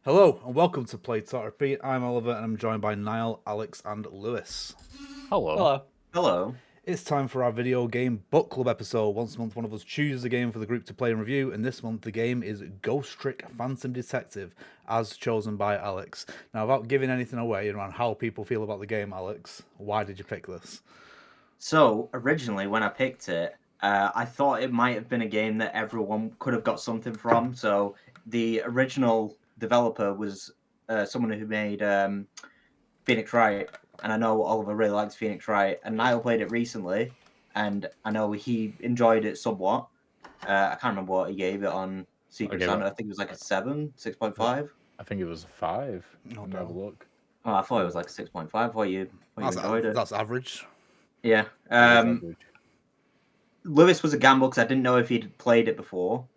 Hello and welcome to Play Talk Repeat. I'm Oliver and I'm joined by Niall, Alex, and Lewis. Hello. Hello. Hello. It's time for our video game book club episode. Once a month, one of us chooses a game for the group to play and review, and this month the game is Ghost Trick Phantom Detective, as chosen by Alex. Now, without giving anything away around how people feel about the game, Alex, why did you pick this? So, originally, when I picked it, I thought it might have been a game that everyone could have got something from. So, the original developer was someone who made Phoenix Wright. And I know Oliver really likes Phoenix Wright. And Niall played it recently. And I know he enjoyed it somewhat. I can't remember what he gave it on Secret Santa. I think it was like a 7, 6.5. I think it was a 5. Oh, Let me have a no. look. Oh, I thought it was like a 6.5. Thought you enjoyed it. That's average. Yeah. Lewis was a gamble because I didn't know if he'd played it before,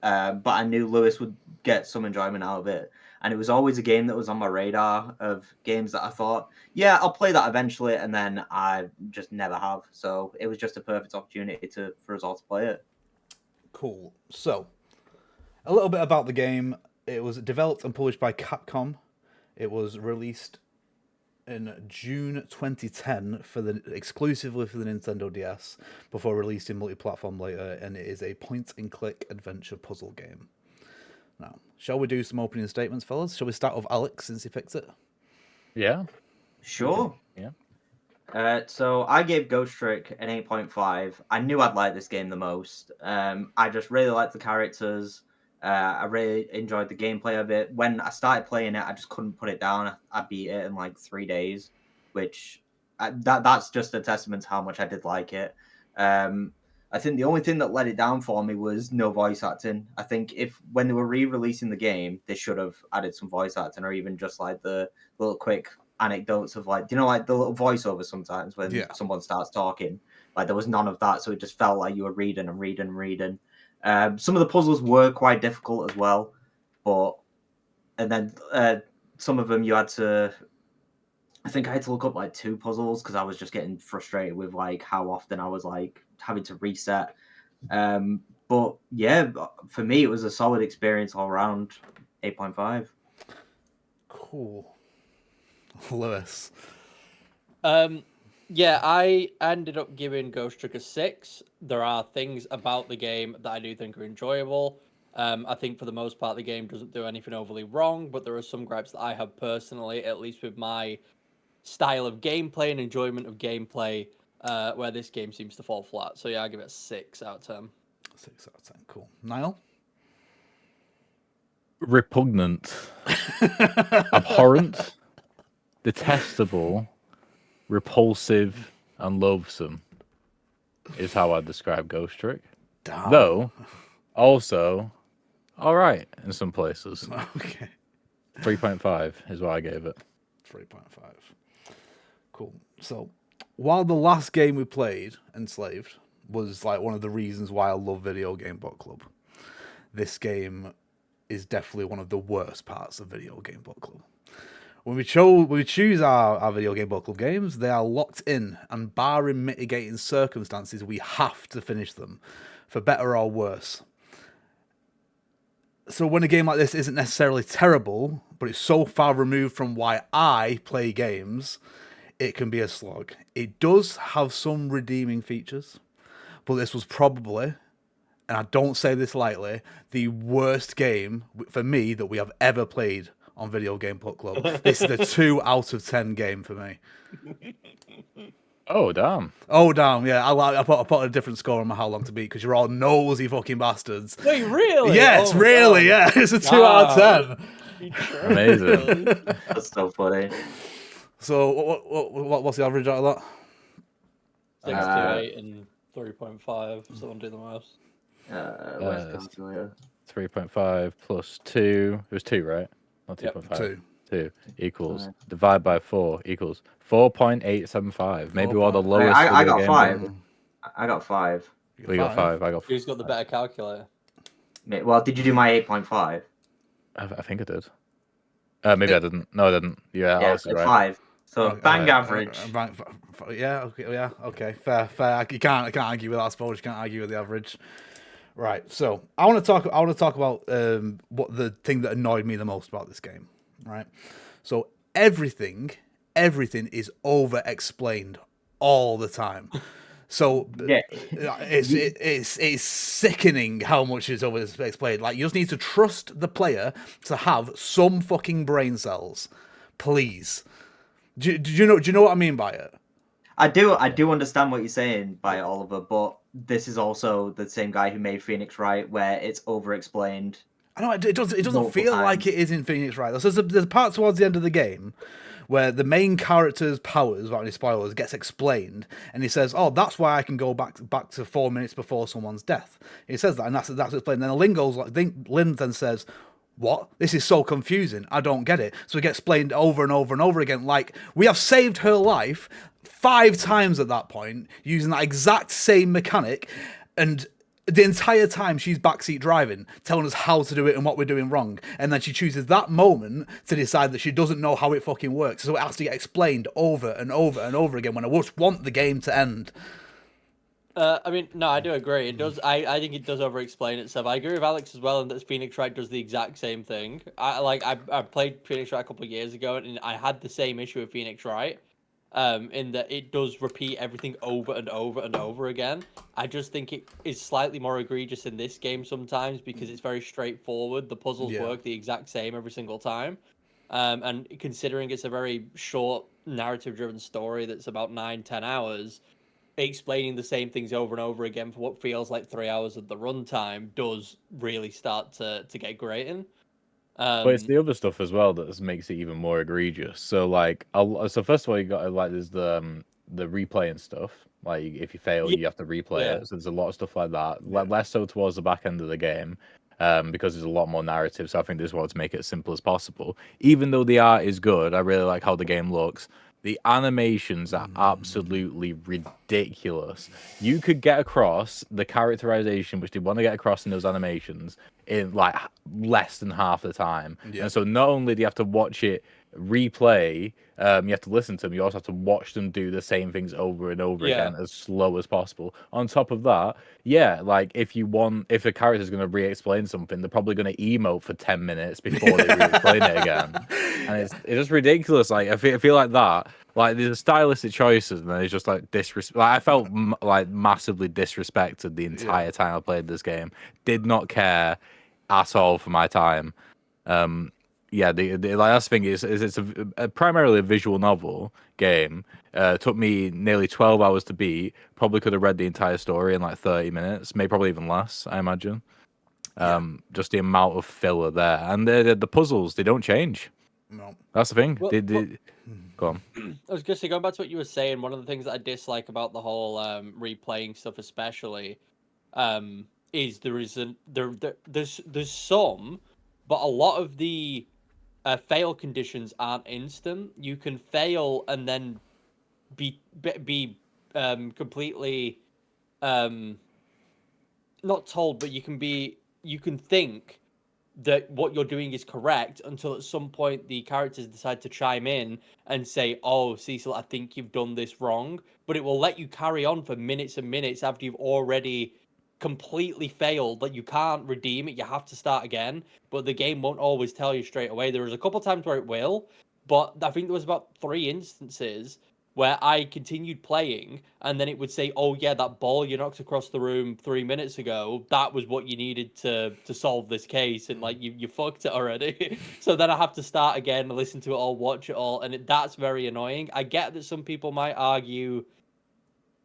but I knew Lewis would get some enjoyment out of it. And it was always a game that was on my radar of games that I thought, yeah, I'll play that eventually, and then I just never have. So it was just a perfect opportunity for us all to play it. Cool. So, a little bit about the game. It was developed and published by Capcom. It was released in June 2010 exclusively for the Nintendo DS before released in multi-platform later, and it is a point-and-click adventure puzzle game. Now, shall we do some opening statements, fellas? Shall we start with Alex since he picked it? Yeah. Sure. Yeah. So I gave Ghost Trick an 8.5. I knew I'd like this game the most. I just really liked the characters. I really enjoyed the gameplay of it. When I started playing it, I just couldn't put it down. I beat it in like 3 days, which that's just a testament to how much I did like it. I think the only thing that let it down for me was no voice acting. I think when they were re-releasing the game, they should have added some voice acting, or even just like the little quick anecdotes of like, like the little voiceover sometimes when someone starts talking. Like there was none of that, so it just felt like you were reading and reading and reading. Some of the puzzles were quite difficult as well, and then some of them you had to. I think I had to look up like 2 puzzles because I was just getting frustrated with like how often I was like having to reset. But yeah, for me it was a solid experience all around. 8.5. Cool. Lewis. Yeah, I ended up giving Ghost Trick a 6. There are things about the game that I do think are enjoyable. I think for the most part the game doesn't do anything overly wrong, but there are some gripes that I have personally, at least with my style of gameplay and enjoyment of gameplay, where this game seems to fall flat. So yeah, I give it a 6 out of 10. 6 out of 10. Cool. Niall? Repugnant. Abhorrent. Detestable. Repulsive. And loathsome is how I describe Ghost Trick. Damn. Though, also, all right in some places. Okay. 3.5 is what I gave it. 3.5. Cool. So, while the last game we played, Enslaved, was like one of the reasons why I love Video Game Book Club, this game is definitely one of the worst parts of Video Game Book Club. When we choose our Video Game Book Club games, they are locked in, and barring mitigating circumstances, we have to finish them, for better or worse. So when a game like this isn't necessarily terrible, but it's so far removed from why I play games, it can be a slog. It does have some redeeming features, but this was probably, and I don't say this lightly, the worst game for me that we have ever played on Video Game Book Club. This is a 2 out of 10 game for me. Oh, damn. Oh, damn, yeah. I put a different score on my How Long to Beat because you're all nosy fucking bastards. Wait, really? Yes, really, God. Yeah. It's a 2 out of 10. Amazing. That's so funny. So, what's the average out of that? 6 to 8 and 3.5. Someone do the most. Where's calculator? 3.5 plus 2. It was 2, right? Not 2.5. Yep, 2 equals divide by 4 equals 4.875. Maybe we're the 4. lowest. I got game 5. game. I got 5. We got 5. I got 5. Who's got the better calculator? Well, did you do my 8.5? I think I did. Maybe I didn't. No, I didn't. Yeah, Alex is right. 5. So bang average. Yeah, okay, Fair. You can't argue with that. I suppose you can't argue with the average. Right. So I want to talk. I want to talk about what the thing that annoyed me the most about this game. Right. So everything is over explained all the time. So Yeah. it's sickening how much is over explained. Like, you just need to trust the player to have some fucking brain cells, please. Do you know what I mean by it? I do understand what you're saying by it, Oliver, but this is also the same guy who made Phoenix Wright, where it's over explained. I know it doesn't Multiple feel like times. it is in Phoenix Wright. There's a part towards the end of the game where the main character's powers, without any spoilers, gets explained, and he says, "Oh, that's why I can go back to 4 minutes before someone's death." He says that, and that's explained. Then Lynn then says, "What? This is so confusing. I don't get it." So it gets explained over and over and over again. Like, we have saved her life 5 times at that point using that exact same mechanic, and the entire time she's backseat driving, telling us how to do it and what we're doing wrong. And then she chooses that moment to decide that she doesn't know how it fucking works. So it has to get explained over and over and over again when I just want the game to end. I mean, no, I do agree. It does. I think it does over-explain itself. I agree with Alex as well, and that Phoenix Wright does the exact same thing. I played Phoenix Wright a couple of years ago, and I had the same issue with Phoenix Wright. In that it does repeat everything over and over and over again. I just think it is slightly more egregious in this game sometimes because it's very straightforward. The puzzles work the exact same every single time. And considering it's a very short narrative-driven story that's about 9-10 hours, explaining the same things over and over again for what feels like 3 hours of the runtime does really start to get grating. But it's the other stuff as well that makes it even more egregious. So like, so first of all, you got like there's the replay and stuff. Like, if you fail, you have to replay it. So there's a lot of stuff like that. Less so towards the back end of the game, because there's a lot more narrative. So I think they just wanted to make it as simple as possible. Even though the art is good, I really like how the game looks. The animations are absolutely ridiculous. You could get across the characterization which they want to get across in those animations in like less than half the time. Yeah. And so not only do you have to watch it replay, you have to listen to them, you also have to watch them do the same things over and over again as slow as possible. On top of that, like if a character's going to re-explain something, they're probably going to emote for 10 minutes before they re-explain it again. And it's just ridiculous. Like, I feel like that. Like, there's stylistic choices, and then it's just like disrespect. Like, I felt like massively disrespected the entire time I played this game. Did not care at all for my time. Like, that's the thing is it's primarily a visual novel game. Took me nearly 12 hours to beat. Probably could have read the entire story in like 30 minutes, maybe probably even less, I imagine. Just the amount of filler there, and the puzzles, they don't change. No, that's the thing. Well, Go on. I was just going back to what you were saying. One of the things that I dislike about the whole replaying stuff, especially, is there's some, but a lot of the fail conditions aren't instant. You can fail and then be completely not told, but you can think that what you're doing is correct until at some point the characters decide to chime in and say, "Oh, Cecil, I think you've done this wrong," but it will let you carry on for minutes and minutes after you've already completely failed. Like, you can't redeem it, you have to start again, but the game won't always tell you straight away. There was a couple times where it will, but I think there was about 3 instances where I continued playing, and then it would say, "Oh yeah, that ball you knocked across the room 3 minutes ago, that was what you needed to solve this case," and like you fucked it already. So then I have to start again, listen to it all, watch it all, and that's very annoying. I get that some people might argue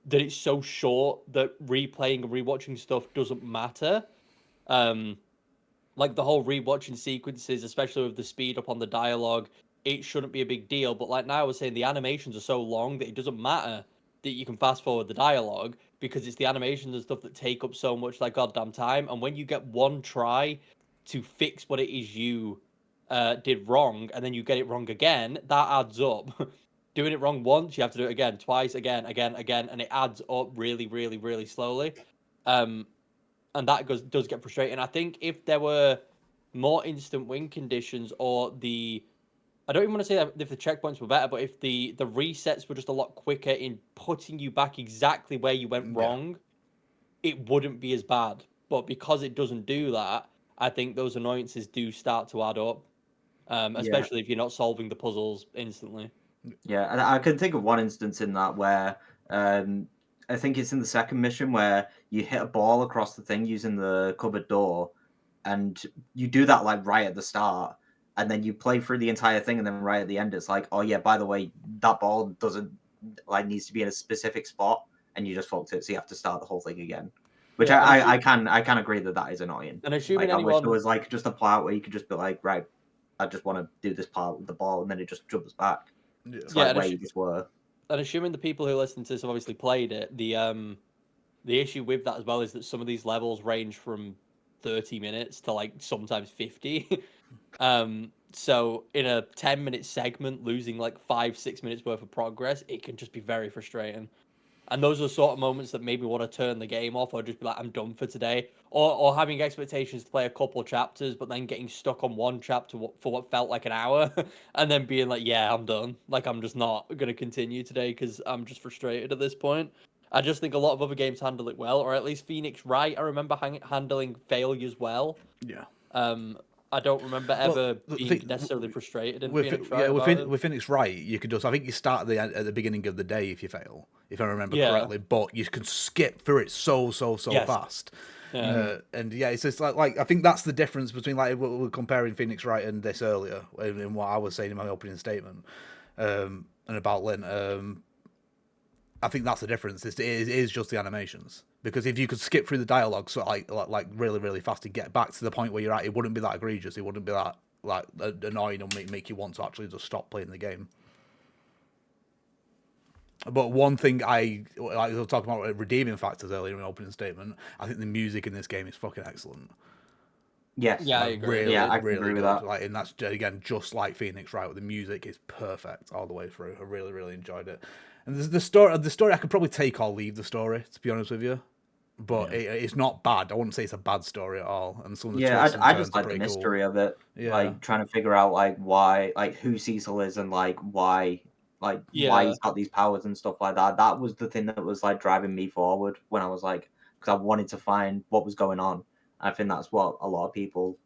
that it's so short that replaying and rewatching stuff doesn't matter. Like the whole rewatching sequences, especially with the speed up on the dialogue, it shouldn't be a big deal. But like now I was saying, the animations are so long that it doesn't matter that you can fast forward the dialogue, because it's the animations and stuff that take up so much like goddamn time. And when you get one try to fix what it is you did wrong, and then you get it wrong again, that adds up. Doing it wrong once, you have to do it again, twice, again, and it adds up really, really, really slowly. And that does get frustrating. I think if there were more instant win conditions, or I don't even want to say that if the checkpoints were better, but if the resets were just a lot quicker in putting you back exactly where you went wrong, it wouldn't be as bad. but because it doesn't do that, I think those annoyances do start to add up, especially if you're not solving the puzzles instantly. Yeah, and I can think of one instance in that where I think it's in the second mission where you hit a ball across the thing using the cupboard door, and you do that like right at the start, and then you play through the entire thing, and then right at the end, it's like, oh yeah, by the way, that ball doesn't like needs to be in a specific spot, and you just fucked it, so you have to start the whole thing again. Which Yeah, I can agree that is annoying. And assuming Like I wish there anyone, was like just a part where you could just be like, right, I just want to do this part with the ball, and then it just jumps back. Yeah. It's yeah, like and, where you just were. and assuming the people who listen to this have obviously played it, the issue with that as well is that some of these levels range from 30 minutes to like sometimes 50. So in a 10-minute segment, losing like 5-6 minutes worth of progress, it can just be very frustrating. And those are the sort of moments that maybe want to turn the game off or just be like, I'm done for today. Or having expectations to play a couple chapters, but then getting stuck on one chapter for what felt like an hour and then being like, yeah, I'm done. Like, I'm just not going to continue today because I'm just frustrated at this point. I just think a lot of other games handle it well, or at least Phoenix Wright, I remember handling failures well. Yeah. I don't remember ever being necessarily frustrated in Phoenix Wright about it. With Phoenix Wright, you could just, I think you start at the beginning of the day if you fail, if I remember Yeah. correctly, but you can skip through it so Yes. fast. Yeah. And yeah, it's just like I think that's the difference between like we're comparing Phoenix Wright and this earlier in what I was saying in my opening statement, and about Lynn. I think that's the difference. It is just the animations, because if you could skip through the dialogue so like really fast to get back to the point where you're at, it wouldn't be that egregious. It wouldn't be that like annoying and make you want to actually just stop playing the game. But one thing I was talking about redeeming factors earlier in my opening statement, I think the music in this game is fucking excellent. Yes. Yeah, I Like, agree. really, Yeah, I can really agree with good. that. Like, and that's again just like Phoenix Wright. The music is perfect all the way through. I really enjoyed it. And the story, I could probably take or leave the story, to be honest with you. But it's not bad. I wouldn't say it's a bad story at all. And some of the Yeah, twists and I turns just are like the pretty cool. mystery of it. Yeah. Like trying to figure out like why, like who Cecil is and like why Yeah. he's got these powers and stuff like that. That was the thing that was like driving me forward when I was like, because I wanted to find what was going on. I think that's what a lot of people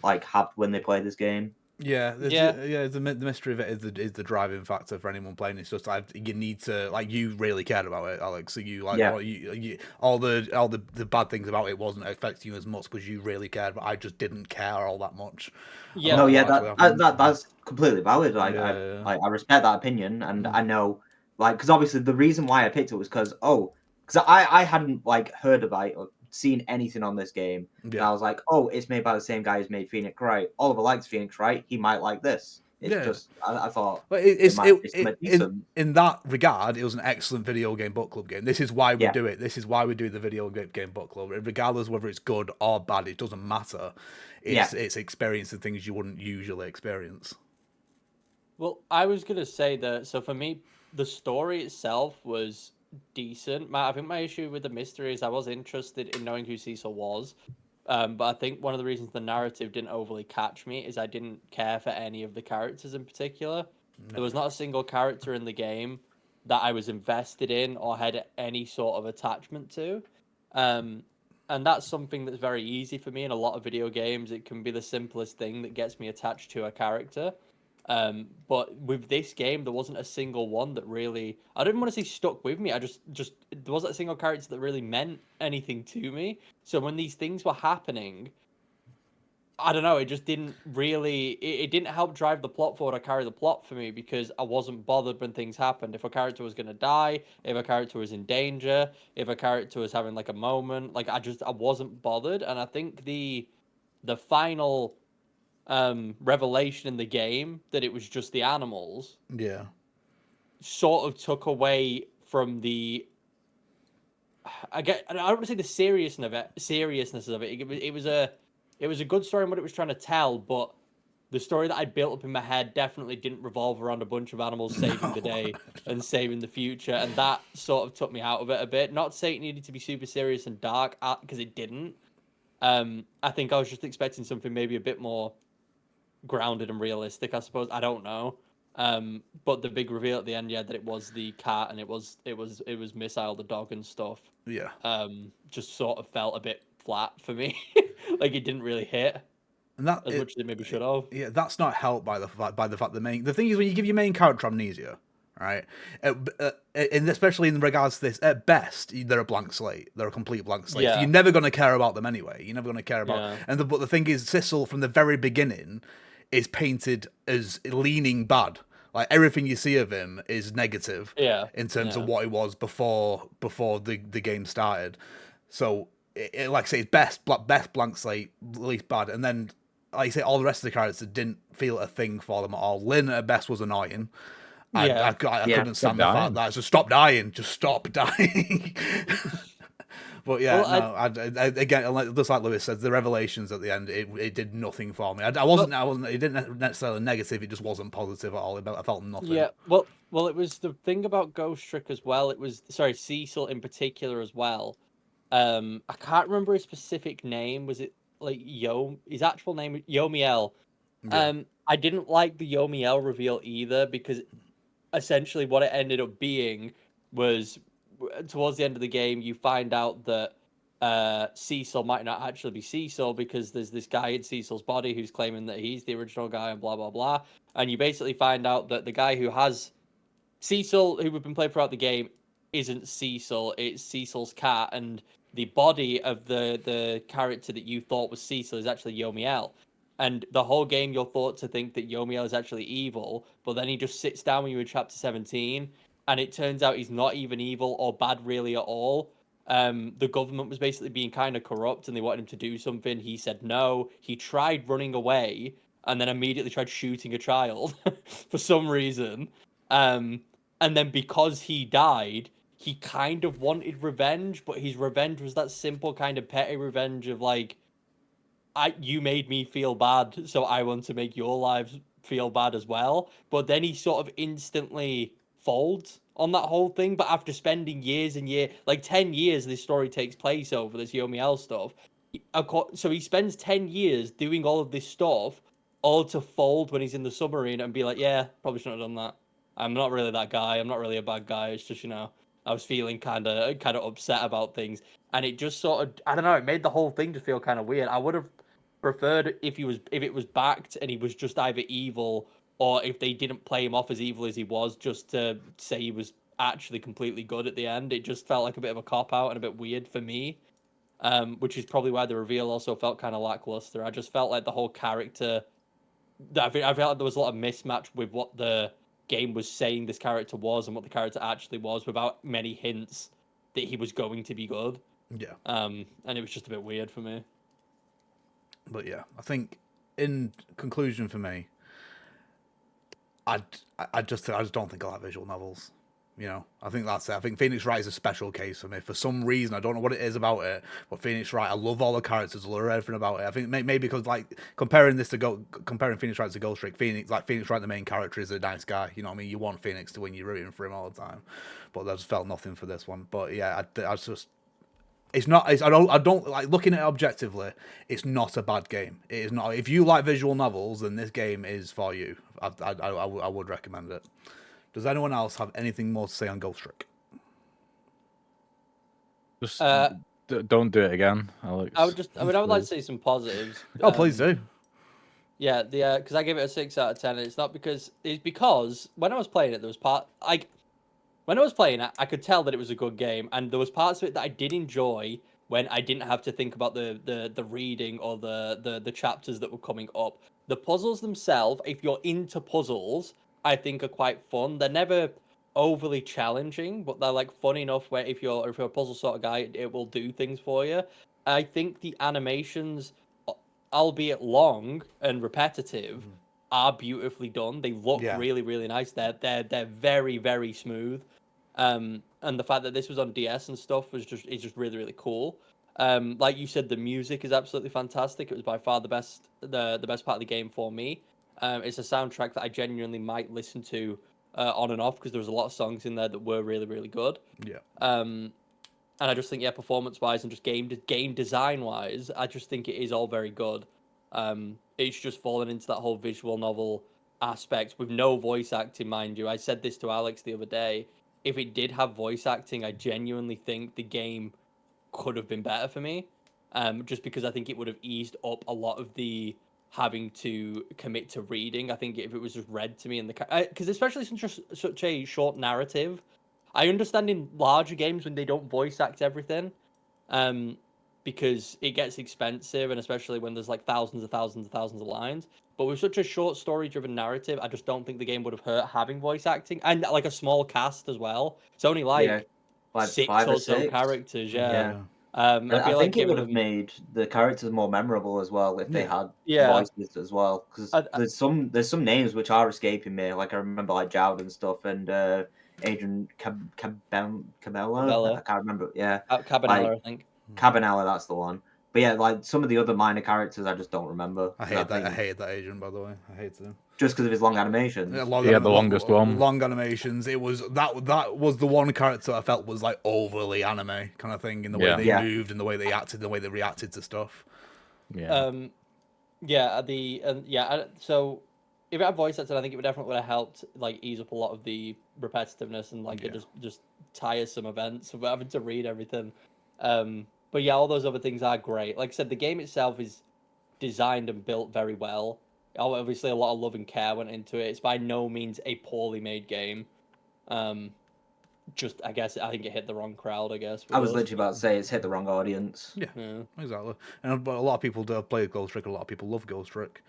like have when they play this game. Yeah, Yeah. the mystery of it is the driving factor for anyone playing. It's just like you need to like you really cared about it, Alex. So you like Yeah. all the bad things about it wasn't affecting you as much because you really cared. But I just didn't care all that much. Yeah. No, about yeah, what actually happened. that's completely valid. Yeah. I respect that opinion, and I know, like, because obviously the reason why I picked it was because I hadn't like heard about it or seen anything on this game, and Yeah. I was like, oh, it's made by the same guy who's made Phoenix Wright. Oliver likes Phoenix Wright. He might like this. It's Yeah. just I thought But it might be something decent. in that regard, it was an excellent video game book club game. This is why we Yeah. do it. This is why we do the video game book club. Regardless of whether it's good or bad, it doesn't matter. It's experiencing things you wouldn't usually experience. Well, I was gonna say that. So for me, the story itself was decent. I think my issue with the mystery is I was interested in knowing who Cecil was, but I think one of the reasons the narrative didn't overly catch me is I didn't care for any of the characters in particular. There was not a single character in the game that I was invested in or had any sort of attachment to. And that's something that's very easy for me in a lot of video games. It can be the simplest thing that gets me attached to a character. But with this game, there wasn't a single one that really, I don't even want to say stuck with me. I just there wasn't a single character that really meant anything to me. So when these things were happening, I don't know, it just didn't really, it didn't help drive the plot forward or carry the plot for me because I wasn't bothered when things happened. If a character was going to die, if a character was in danger, if a character was having like a moment, like I wasn't bothered. And I think the final revelation in the game that it was just the animals Yeah. sort of took away from the I don't want to say the seriousness of it. It was a good story in what it was trying to tell, but the story that I built up in my head definitely didn't revolve around a bunch of animals saving the day and saving the future, and that sort of took me out of it a bit. Not to say it needed to be super serious and dark, because it didn't. I think I was just expecting something maybe a bit more grounded and realistic, I suppose. I don't know. But the big reveal at the end, yeah, that it was the cat and it was Missile the dog and stuff. Yeah. Just sort of felt a bit flat for me. Like it didn't really hit And that as much as it maybe should have. Yeah, that's not helped by the fact the thing is when you give your main character amnesia, right? And especially in regards to this, at best they're a blank slate. They're a complete blank slate. So Yeah. you're never going to care about them anyway. You're never going to care about. Yeah. But the thing is, Sissel from the very beginning is painted as leaning bad. Like everything you see of him is negative. Yeah. In terms of what he was before the game started. So like I say, it's best blank slate, least bad, and then like you say, all the rest of the characters didn't feel a thing for them at all. Lynn at best was annoying. I couldn't stand the fact that just stop dying, just stop dying. But yeah, well, I again, just like Lewis said, the revelations at the end, it did nothing for me. I wasn't. It didn't necessarily negative. It just wasn't positive at all. I felt nothing. Yeah, well, it was the thing about Ghost Trick as well. It was Cecil in particular as well. I can't remember his specific name. Was it like his actual name Yomiel? Yeah. I didn't like the Yomiel reveal either because essentially what it ended up being was towards the end of the game you find out that Cecil might not actually be Cecil because there's this guy in Cecil's body who's claiming that he's the original guy and blah blah blah, and you basically find out that the guy who has Cecil, who we've been playing throughout the game, isn't Cecil, it's Cecil's cat, and the body of the character that you thought was Cecil is actually Yomiel. And the whole game, you're thought to think that Yomiel is actually evil, but then he just sits down when you're in chapter 17, and it turns out he's not even evil or bad really at all. The government was basically being kind of corrupt, and they wanted him to do something. He said no. He tried running away, and then immediately tried shooting a child for some reason. And then because he died, he kind of wanted revenge, but his revenge was that simple kind of petty revenge of like, you made me feel bad, so I want to make your lives feel bad as well. But then he sort of instantly folds on that whole thing. But after spending years and years, like 10 years, this story takes place over this Yomiel stuff. So he spends 10 years doing all of this stuff, all to fold when he's in the submarine and be like, yeah, probably shouldn't have done that. I'm not really that guy. I'm not really a bad guy. It's just, I was feeling kind of upset about things. And it just sort of, I don't know, it made the whole thing just feel kind of weird. I would have preferred if it was backed and he was just either evil, or if they didn't play him off as evil as he was, just to say he was actually completely good at the end. It just felt like a bit of a cop out and a bit weird for me, which is probably why the reveal also felt kind of lackluster. I just felt like the whole character, I felt like there was a lot of mismatch with what the game was saying this character was and what the character actually was, without many hints that he was going to be good. Yeah. And it was just a bit weird for me. But yeah, I think in conclusion for me, I just don't think I like visual novels. I think that's it. I think Phoenix Wright is a special case for me. For some reason, I don't know what it is about it, but Phoenix Wright, I love all the characters, I love everything about it. I think maybe because like comparing Phoenix Wright to Ghost Trick, Phoenix Wright, the main character, is a nice guy. You know what I mean? You want Phoenix to win, you're rooting for him all the time. But I just felt nothing for this one. But yeah, I just. It's not. I don't like looking at it objectively. It's not a bad game. It is not. If you like visual novels, then this game is for you. I would recommend it. Does anyone else have anything more to say on Ghost Trick? Just don't do it again, Alex. I would like to say some positives. Oh, please do. Yeah, because I gave it a 6 out of 10. And it's because when I was playing it, there was when I was playing it, I could tell that it was a good game, and there was parts of it that I did enjoy when I didn't have to think about the reading or the chapters that were coming up. The puzzles themselves, if you're into puzzles, I think are quite fun. They're never overly challenging, but they're like fun enough where if you're a puzzle sort of guy, it will do things for you. I think the animations, albeit long and repetitive, are beautifully done. They look really, really nice. They're very, very smooth. And the fact that this was on DS and stuff is just really, really cool. Like you said, the music is absolutely fantastic. It was by far the best part of the game for me. It's a soundtrack that I genuinely might listen to on and off, because there was a lot of songs in there that were really, really good. Yeah. And I just think, performance-wise and just game design-wise, I just think it is all very good. It's just fallen into that whole visual novel aspect with no voice acting, mind you. I said this to Alex the other day. If it did have voice acting, I genuinely think the game could have been better for me. just because I think it would have eased up a lot of the having to commit to reading. I think if it was just read to me in the because especially since such a short narrative, I understand in larger games when they don't voice act everything, because it gets expensive, and especially when there's like thousands of lines. But with such a short story-driven narrative, I just don't think the game would have hurt having voice acting and like a small cast as well. It's only like like 6 5 or or so 6 characters, yeah. Yeah. I I feel think like it would giving have them, made the characters more memorable as well if they had yeah, voices as well. Because I, there's some names which are escaping me. Like I remember like Jowd and stuff, and Adrian Cabela. I Cabela, can't remember. Yeah, like Cabanella, I think. Cabanella, that's the one. But yeah, like some of the other minor characters, I just don't remember. I 'cause hate that. I think hated that Agent, by the way. I hated him. just because of his long animations. Yeah, He had the longest one. Long animations. It was that was the one character I felt was like overly anime kind of thing in the way they moved and the way they acted, and the way they reacted to stuff. Yeah. So if it had voice acting, I think it would definitely have helped like ease up a lot of the repetitiveness and like it just tiresome events of having to read everything. But yeah, all those other things are great. Like I said, the game itself is designed and built very well. Obviously, a lot of love and care went into it. It's by no means a poorly made game. Just I think it hit the wrong crowd. I guess I was literally about to say it's hit the wrong audience. Yeah. Exactly. And but a lot of people do play Ghost Trick. A lot of people love Ghost Trick.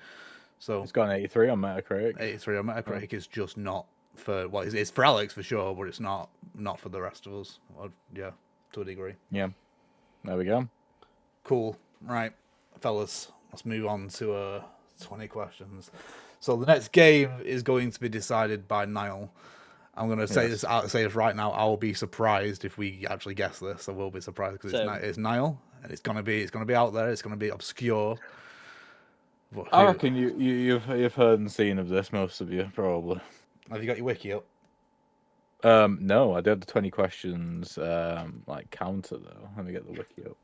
So it's got an 83 on Metacritic. 83 on Metacritic is just not for it's for Alex for sure, but it's not for the rest of us. Yeah, to a degree. Yeah. There we go. Cool. Right, fellas, let's move on to 20 questions. So the next game is going to be decided by Niall. I'm going to say this right now. I will be surprised if we actually guess this. I will be surprised because it's Niall, and it's going to be out there. It's going to be obscure. I reckon you've heard and seen of this, most of you probably. Have you got your wiki up? No, I did the 20 questions like counter though. Let me get the wiki up.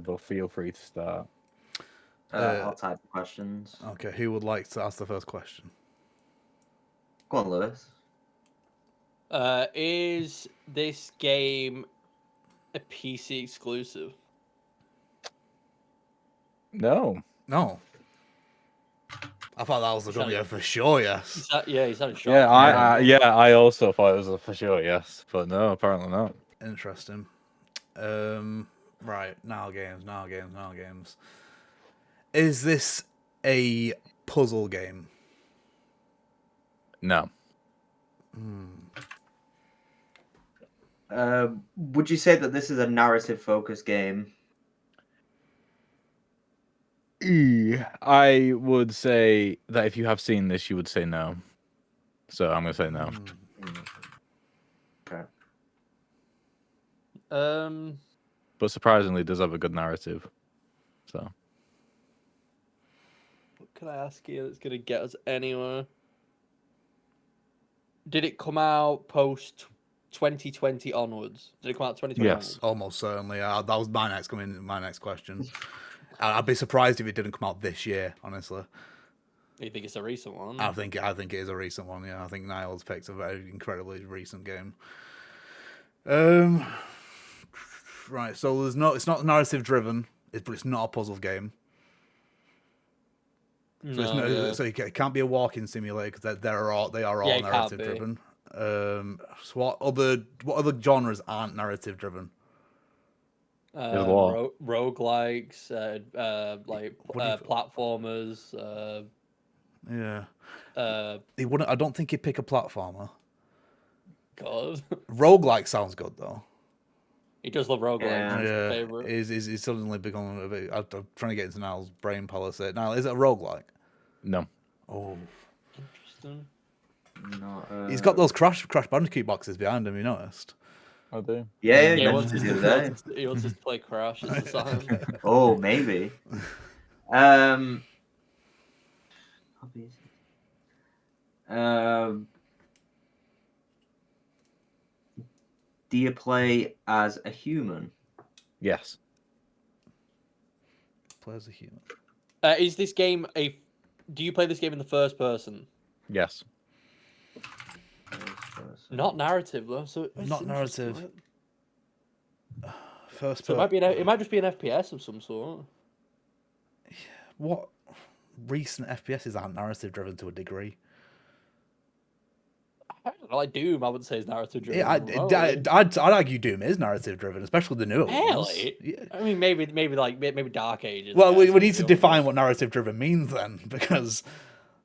But feel free to start. I'll type the questions. Okay, who would like to ask the first question? Go on, Lewis. Is this game a PC exclusive? No. I thought that was going to be a for sure yes. He's having shocked. Yeah, I also thought it was a for sure yes, but no, apparently not. Interesting. Right, now games. Is this a puzzle game? No. Would you say that this is a narrative-focused game? I would say that if you have seen this, you would say no. So I'm going to say no. Okay. But surprisingly, it does have a good narrative. So. What can I ask you that's going to get us anywhere? Did it come out post 2020 onwards? Did it come out 2020? Yes, onwards? almost certainly. That was my next question. I'd be surprised if it didn't come out this year, honestly. You think it's a recent one? I think it is a recent one. Yeah, I think Niall's picked a very incredibly recent game. Right. So it's not narrative driven, but it's not a puzzle game. So it can't be a walking simulator because they are all narrative driven. So what other genres aren't narrative driven? Roguelikes, platformers. Yeah. He wouldn't. I don't think he'd pick a platformer. God. Roguelike sounds good though. He does love roguelikes. Yeah. Favorite. He's suddenly become a bit. I'm trying to get into Niall's brain policy. Niall, is it a roguelike? No. Oh. Interesting. No, He's got those Crash Bandicoot boxes behind him. You noticed? I do. Yeah, he wants the other day. He wants us to play Crash. It's the time. Oh, maybe. Do you play as a human? Yes. Play as a human. Is this game do you play this game in the first person? Yes. Not narrative though. So Not narrative. First So it might just be an FPS of some sort. What recent FPSs aren't narrative driven to a degree? I don't know, like Doom, I wouldn't say is narrative driven. Yeah, I'd argue Doom is narrative driven, especially the newer ones. Really? Yeah. I mean, maybe Dark Ages. Well, I guess, we need to define what narrative driven means then, because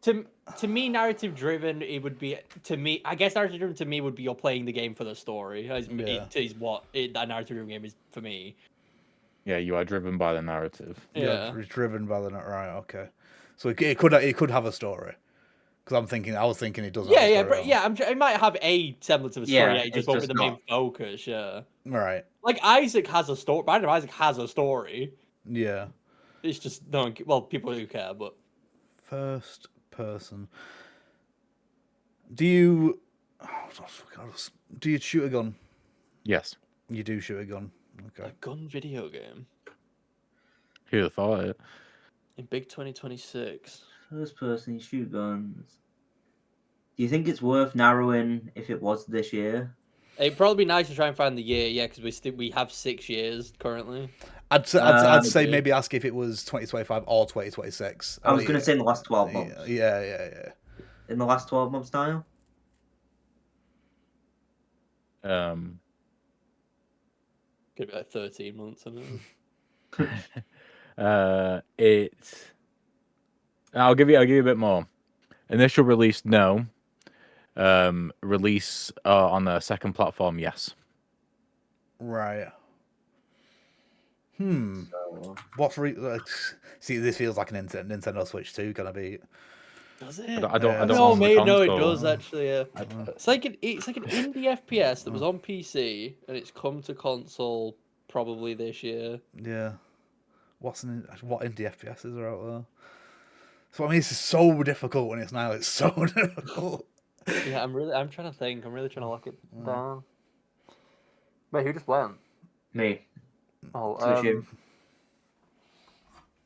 to me, narrative driven, it would be to me. I guess narrative driven to me would be you're playing the game for the story. Is what that narrative driven game is for me. Yeah, you are driven by the narrative. Yeah, driven by the right. Okay, so it could have a story. Because I was thinking it doesn't. Yeah, but yeah, it might have a semblance of a story. Yeah, It just won't be the main focus. Yeah, right. like Isaac has a story. Binding of Isaac has a story. Yeah. It's just no one. Well, people who care, but first person. Do you? Do you shoot a gun? Yes. You do shoot a gun. Okay. A gun video game Who'd have thought it? in big 2026. First person, you shoot guns. Do you think it's worth narrowing if it was this year? It'd probably be nice to try and find the year, yeah, because we have 6 years currently. I'd say maybe ask if it was 2025 or 2026. I was going to say in the last 12 months. Yeah. In the last 12 months now? Could be like 13 months, I don't know. I'll give you a bit more. Initial release, no. Release on the second platform, yes. Right. So... What's see? This feels like a Nintendo Switch 2 gonna be. Does it? I don't. No, mate. No, it does actually. It's like an indie FPS that was on PC and it's come to console probably this year. Yeah. What indie FPSs are out there? So I mean, this is so difficult when it's now. It's so difficult. Yeah, I'm trying to think. I'm really trying to lock it down. Wait, who just went? Me. Oh,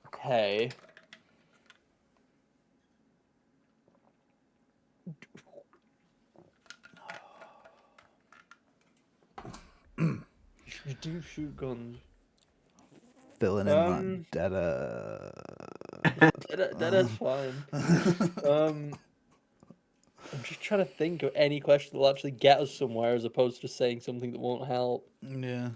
okay. You do shoot guns. Filling in that data. That's fine. I'm just trying to think of any question that will actually get us somewhere, as opposed to just saying something that won't help. Yeah.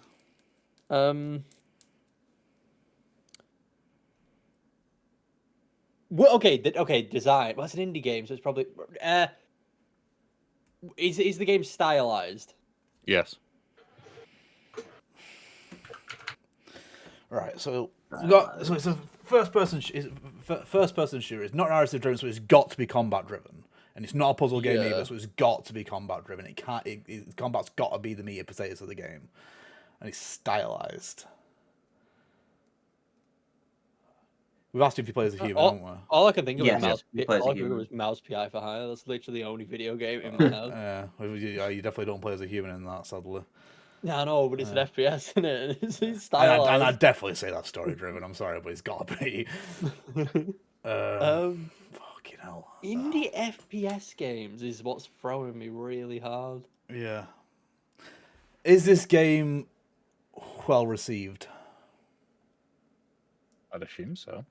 Well, okay, design. Well, it's an indie game, so it's probably. Is the game stylized? Yes. Right, so it's a first person shooter. It's not narrative driven, so it's got to be combat driven, and it's not a puzzle game either, so it's got to be combat driven. Combat's got to be the meat and potatoes of the game, and it's stylized. We've asked if you play as a human, haven't we? All I can think of is Mouse PI for Hire. That's literally the only video game in my head. Yeah, you definitely don't play as a human in that, sadly. Yeah, I know, but it's an FPS, isn't it? It's stylized. And I'd definitely say that's story driven. I'm sorry, but it's got to be. Fucking hell. Indie FPS games is what's throwing me really hard. Yeah. Is this game well received? I'd assume so.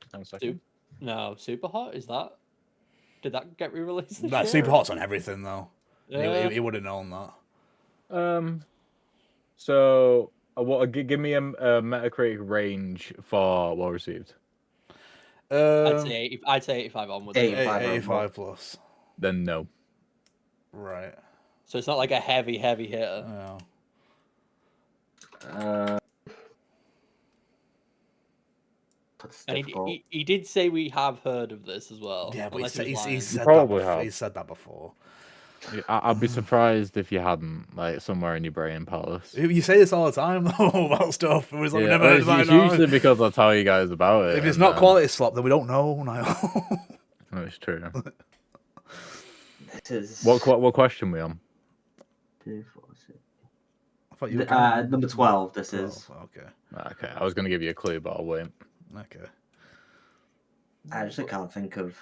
No, Super Hot, is that? Did that get re-released? That Super Hot's on everything though. Yeah. He would have known that. So, give me a Metacritic range for well received. I'd say 85 onwards. 85 plus. Then no. Right. So it's not like a heavy hitter. No. And he did say we have heard of this as well. Yeah, but he said that before. I'd be surprised if you hadn't, like, somewhere in your brain, Palace. You say this all the time, though, about stuff. We've never heard about it. It's usually because I tell you guys about it. If it's not quality slop, then we don't know, Niall. That's true. What question we on? 2, 4, 6. Number 12, this is. Okay, I was going to give you a clue, but I'll wait. Okay. I just can't think of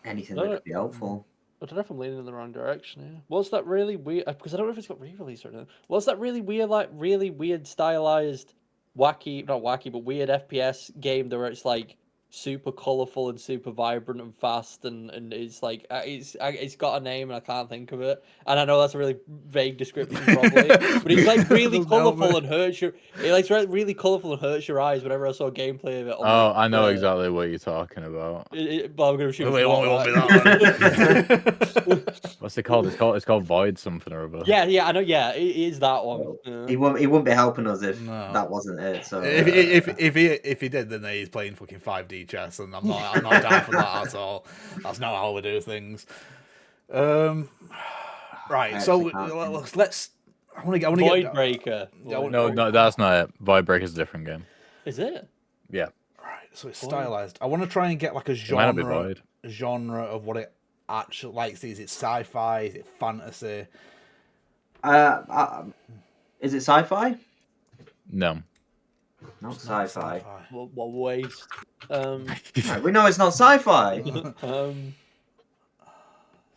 anything that could be helpful. I don't know if I'm leaning in the wrong direction here. Was that really weird? Because I don't know if it's got re-released or not. Was that really weird, stylized wacky, not wacky, but weird FPS game where it's like super colorful and super vibrant and fast, and it's like it's got a name and I can't think of it. And I know that's a really vague description probably, but it's like really Doesn't help colorful me. and hurts your. It like really colorful and hurts your eyes. Whenever I saw gameplay of it. On, Oh, like, I know exactly what you're talking about. But I'm gonna shoot. It won't be that one. What's it called? It's called Void something or other. Yeah, I know. Yeah, it is that one. Well, Yeah. he wouldn't be helping us if No. that wasn't it. So if he did, then he's playing fucking 5D chess, and I'm not down for that at all. That's not how we do things. Right. So let's. I want to Void get. Breaker. No, that's not it. Void Breaker is a different game. Is it? Yeah. Right. So it's stylized. I want to try and get like a It might not be genre of what it actually likes. Is it sci-fi? Is it fantasy? Is it sci-fi? No. Not sci-fi. What waste? Right, we know it's not sci-fi.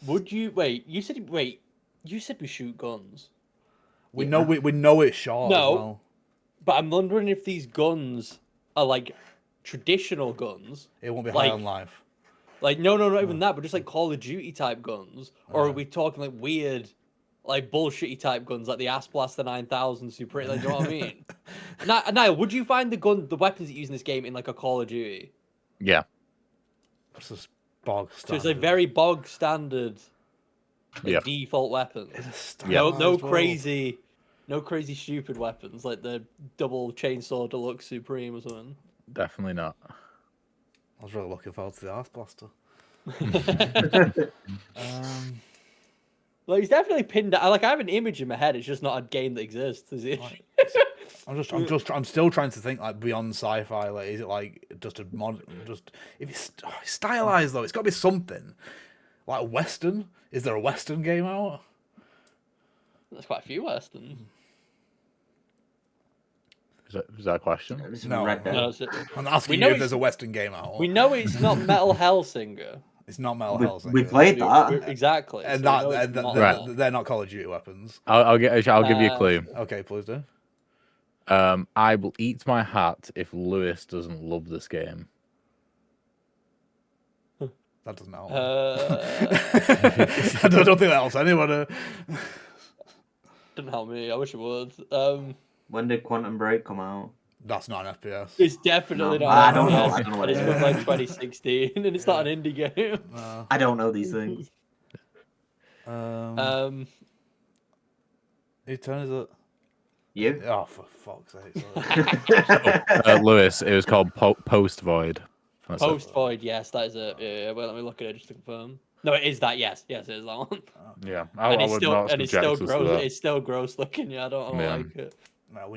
Would you wait? You said we shoot guns. We know it's short. No. As well. But I'm wondering if these guns are like traditional guns. It won't be like- high on life. Like no, not even that, but just like Call of Duty type guns, or are we talking like weird, like bullshitty type guns, like the Ass Blaster 9000 Super? Like, do you know what I mean? Niall, would you find the weapons that you use in this game in like a Call of Duty? Yeah. It's just bog standard. So it's a very bog standard, like, Yeah. default weapon. Yeah. No crazy stupid weapons like the double chainsaw deluxe supreme or something. Definitely not. I was really looking forward to the Ass Blaster. Like he's definitely pinned down. Like I have an image in my head. It's just not a game that exists. Is it? I'm still trying to think like beyond sci-fi. Like, is it like just a mod? Just if it's stylized though, it's got to be something like a Western. Is there a Western game out? There's quite a few westerns. Is that a question? No. Red Dead. No, it's- I'm asking We you know if there's a Western game out. we know it's not Metal Hellsinger. It's not Metal We Hellsinger. played that. Exactly. and so we know it's not that. they're not Call of Duty weapons. I'll give you a clue. Okay, please do. I will eat my hat if Lewis doesn't love this game. That doesn't help. Uh, I don't think that helps anyone. Didn't help me. I wish it would. When did Quantum Break come out? That's not an FPS. It's definitely No, not. I don't know. FPS, I don't know what and it it's is. from like 2016, and it's not an indie game. I don't know these things. Whose turn is it? You? Oh, for fuck's sake! Lewis, it was called Post Void. That's it. Post Void, yes, that is it. Yeah, well, let me look at it just to confirm. No, it is that. Yes, it is that one. Yeah, And I it's would still not and it's still subject us to gross. that. It's still gross looking. Yeah, I don't Yeah. like it.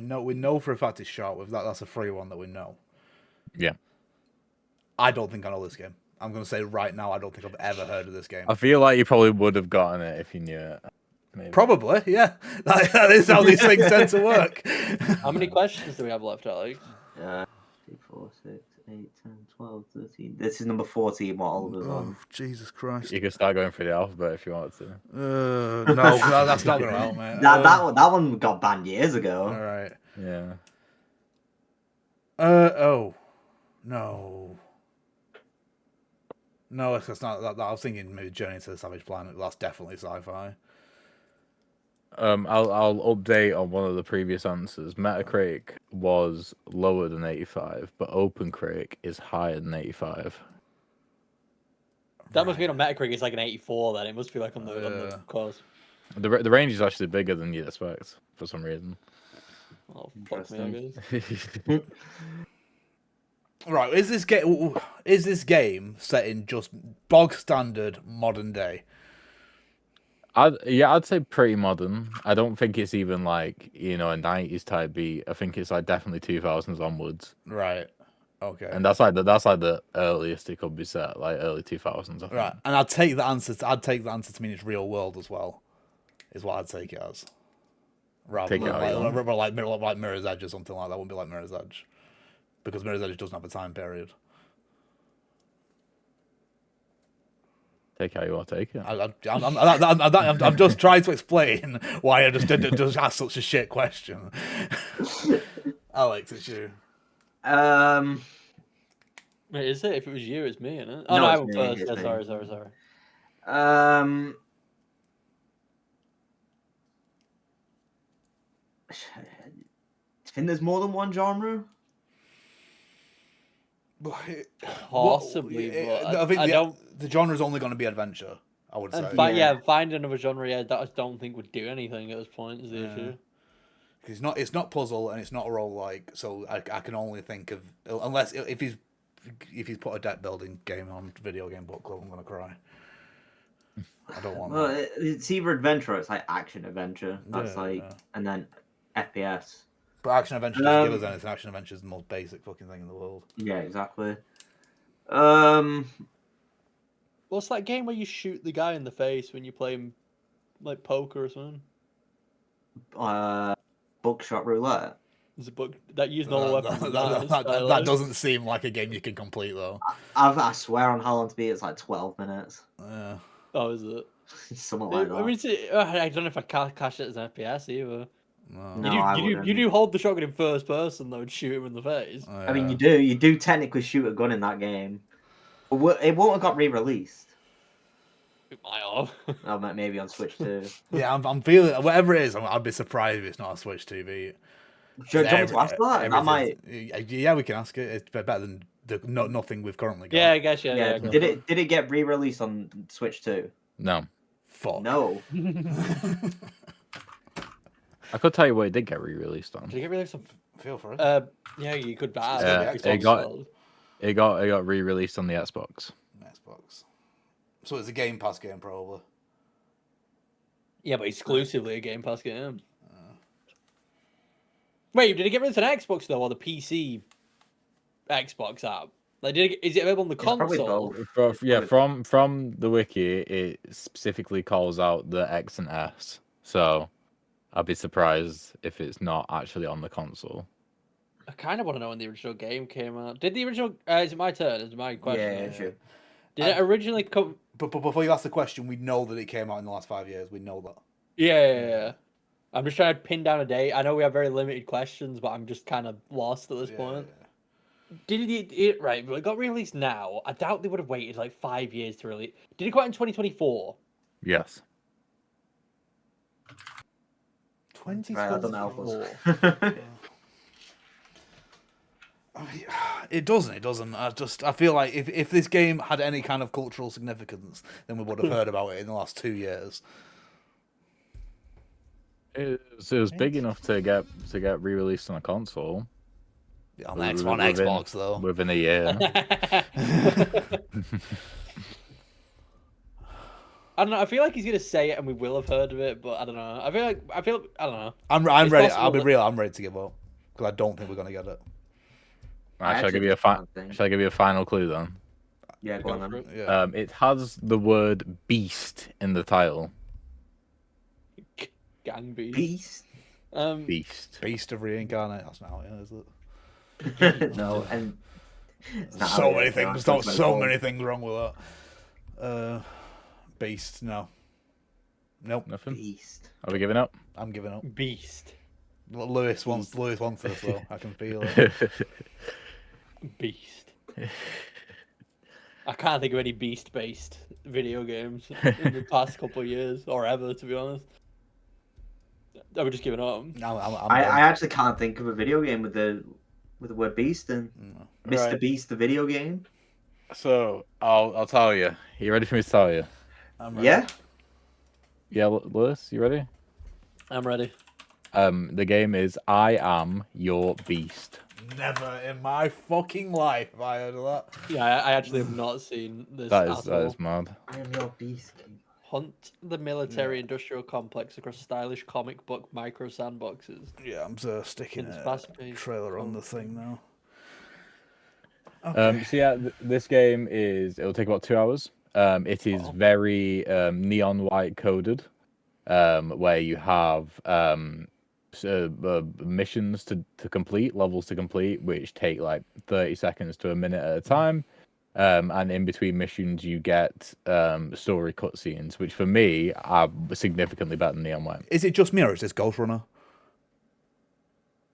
No, we know for a fact it's short. With that's a free one that we know. Yeah. I don't think I know this game. I'm going to say right now, I don't think I've ever heard of this game. I feel like you probably would have gotten it if you knew it. Maybe. Probably, yeah. That is how these things tend to work. How many questions do we have left, Alex? 3, 4, 6, 8, 10, 12, 13. This is number 14. What Oliver's Oh, on? Jesus Christ. You could start going through the alphabet if you wanted to. No, that's not going to help, mate. That one got banned years ago. All right. Yeah. Oh. No. No, that's not. That, I was thinking maybe Journey to the Savage Planet. That's definitely sci-fi. I'll update on one of the previous answers. Metacritic was lower than 85, but OpenCritic is higher than 85. That must be on Metacritic. It's like an 84. Then it must be like on the course. The range is actually bigger than you'd expect for some reason. Oh fuck me, I Interesting. guess. Right, is this game set in just bog standard modern day? I'd say pretty modern. I don't think it's even like, a 90s type beat. I think it's like definitely 2000s onwards. Right. Okay. And that's like the earliest it could be set, like early 2000s. I think. Right, and I'd take the answer. I'd take the answer to mean it's real world as well. Is what I'd take it as. Rather Take it than out, like Mirror's Edge or something like that. Wouldn't be like Mirror's Edge, because Mirror's Edge doesn't have a time period. Take how you want to take it. I'm just trying to explain why I just ask such a shit question. Alex, it's you. Wait, is it? If it was you, it's me, isn't it? Oh, No, no, I it's went me, first. it's Yeah, me. sorry. Do you think there's more than one genre? Possibly, but I think I don't. the genre is only going to be adventure. I would say. And find another genre. Yeah, that I don't think would do anything at this point. Is the issue. It's not puzzle and it's not a roguelike, so I can only think of unless if he's put a deck building game on Video Game Book Club, I'm gonna cry. I don't want that. It's either adventure or it's like action adventure. That's Yeah. and then FPS. But action adventure doesn't give us anything. Action adventure is the most basic fucking thing in the world. Yeah, exactly. What's that game where you shoot the guy in the face when you're playing like poker or something? Buckshot Roulette. There's a book that used normal weapons. That doesn't seem like a game you can complete though. I swear on how long to beat it's like 12 minutes. Yeah. Oh, is it? Something like that. I mean, I don't know if I cash it as an FPS either. No. You do hold the shotgun in first person though and shoot him in the face. I mean, you do technically shoot a gun in that game. But it won't have got re-released. It might have. Maybe on Switch too. Yeah, I'm feeling whatever it is. I'd be surprised if it's not a Switch TV. Do you want me to ask that? I might. Yeah, we can ask it. It's better than nothing we've currently got. Yeah, I guess. Yeah. Did it get re-released on Switch too? No. Fuck. No. I could tell you what it did get re-released on. Did it get released on? Feel for it. Yeah, you could ask. It got re-released on the Xbox. Xbox. So it's a Game Pass game, probably. Yeah, but exclusively a Game Pass game. Wait, did it get released on Xbox though, or the PC Xbox app? Like, is it available on the console? From the wiki, it specifically calls out the X and S. So I'd be surprised if it's not actually on the console. I kind of want to know when the original game came out. Did the original? Is it my turn? Is it my question? Yeah, sure. Did it originally come? But before you ask the question, we know that it came out in the last 5 years. We know that. Yeah. I'm just trying to pin down a date. I know we have very limited questions, but I'm just kind of lost at this point. Did it right? It got released now. I doubt they would have waited like 5 years to release. Did it go out in 2024? Yes. 2024. It doesn't. I feel like if this game had any kind of cultural significance, then we would have heard about it in the last 2 years. It was big enough to get re-released on a console. On Xbox though. Within a year. I don't know. I feel like he's gonna say it, and we will have heard of it, but I don't know. I don't know. I'm ready. I'll be real. I'm ready to give up because I don't think we're gonna get it. Shall I give you a final clue then? Yeah, go on then. Yeah. It has the word beast in the title. Gang Beast. Beast of reincarnate. That's not how it is, is it? No, and so many things. So many things wrong with that. Beast. No. Nope. Nothing. Beast. Are we giving up? I'm giving up. Beast. Lewis wants this though. I can feel it. Beast. I can't think of any beast-based video games in the past couple of years, or ever, to be honest. I would just giving up. I actually can't think of a video game with the word beast in. Mr. Right. Beast, the video game. So I'll tell you. You ready for me to tell you? I'm ready. Yeah. Yeah, Lewis, you ready? I'm ready. The game is I Am Your Beast. Never in my fucking life have I heard of that. Yeah, I actually have not seen this. That is mad. I am your beast. Hunt the military-industrial complex across stylish comic book micro sandboxes. Yeah, I'm sticking It's a fast-paced. trailer on the thing now. So yeah, this game it'll take about 2 hours. It is very neon white coded, where you have missions to complete, levels to complete, which take like 30 seconds to a minute at a time. And in between missions, you get story cutscenes, which for me are significantly better than Neon White. Is it just me or is this Ghost Runner?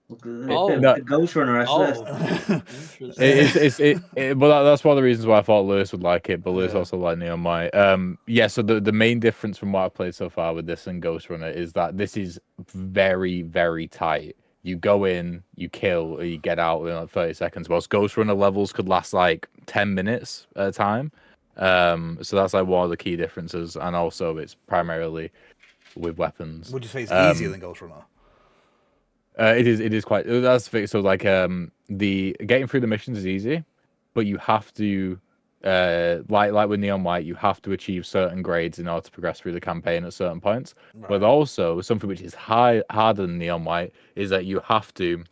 The Ghost Runner SS. Interesting. But that's one of the reasons why I thought Lewis would like it. But Lewis Yeah. also like Neon White. Yeah. So the main difference from what I've played so far with this and Ghost Runner is that this is very, very tight. You go in, you kill, or you get out in like 30 seconds. Whilst Ghost Runner levels could last like 10 minutes at a time. So that's like one of the key differences, and also it's primarily with weapons. Would you say it's easier than Ghost Runner? It is quite. That's the thing. So like the getting through the missions is easy, but you have to like with Neon White, you have to achieve certain grades in order to progress through the campaign at certain points. Right. But also something which is harder than Neon White is that you have to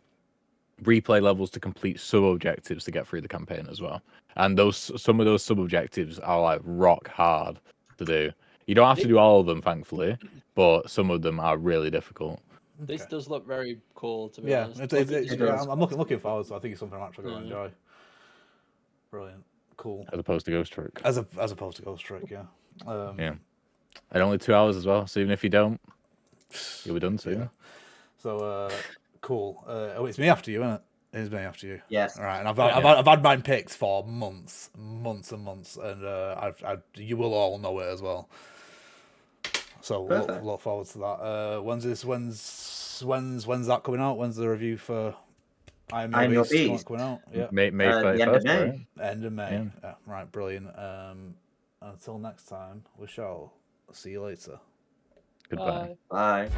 replay levels to complete sub objectives to get through the campaign as well. And some of those sub objectives are like rock hard to do. You don't have to do all of them, thankfully, but some of them are really difficult. This does look very cool, to be honest. I'm looking forward to. I think it's something I'm actually going to enjoy. Brilliant, cool. As opposed to Ghost Trick. As opposed to Ghost Trick, yeah. Yeah, and only 2 hours as well. So even if you don't, you'll be done soon. Yeah. So cool. Oh, it's me after you, isn't it? It's me after you. Yes. All right, and I've had mine picked for months, and you will all know it as well. So look forward to that. When's that coming out? When's the review for I'm Your Beast coming out? Yeah, May 31st, right? End of May. Yeah, right, brilliant. Until next time, we shall see you later. Goodbye. Bye.